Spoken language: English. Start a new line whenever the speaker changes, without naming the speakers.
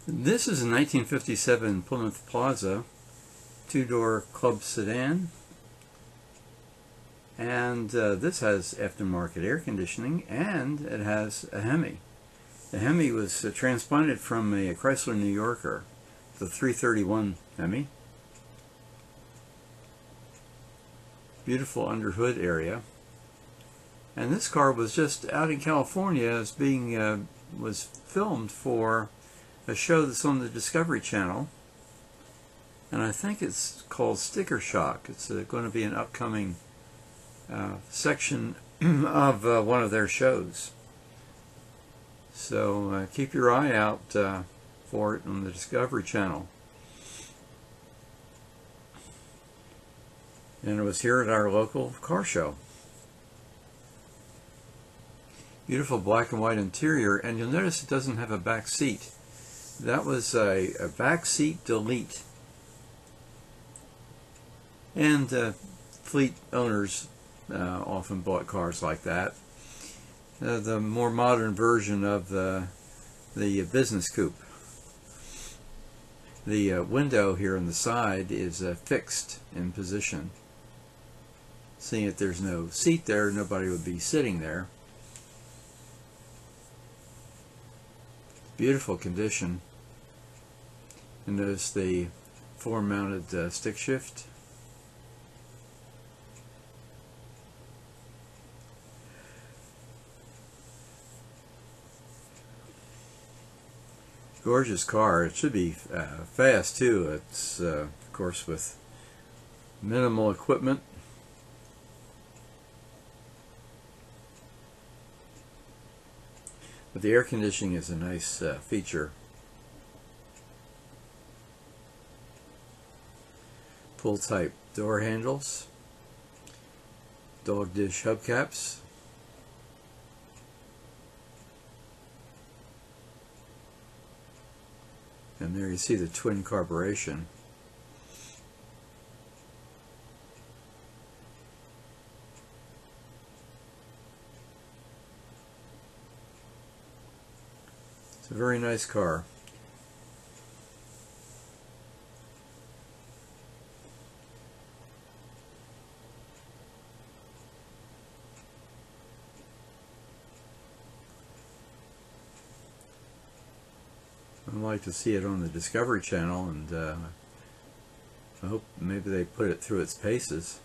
This is a 1957 Plymouth Plaza two-door club sedan, and this has aftermarket air conditioning, and it has a hemi. The hemi was transplanted from a Chrysler New Yorker, the 331 hemi. Beautiful under hood area. And this car was just out in California as being was filmed for a show that's on the Discovery Channel, and I think it's called Sticker Shock. It's going to be an upcoming section of one of their shows. So keep your eye out for it on the Discovery Channel. And it was here at our local car show. Beautiful black and white interior, and you'll notice it doesn't have a back seat. That was a back seat delete. And fleet owners often bought cars like that. The more modern version of the business coupe. The window here on the side is fixed in position. Seeing that there's no seat there, nobody would be sitting there. Beautiful condition. And notice the floor-mounted stick shift. Gorgeous car. It should be fast too. It's of course with minimal equipment. But the air conditioning is a nice feature. Pull type door handles, dog dish hubcaps, and there you see the twin carburation. It's a very nice car. I'd like to see it on the Discovery Channel, and I hope maybe they put it through its paces.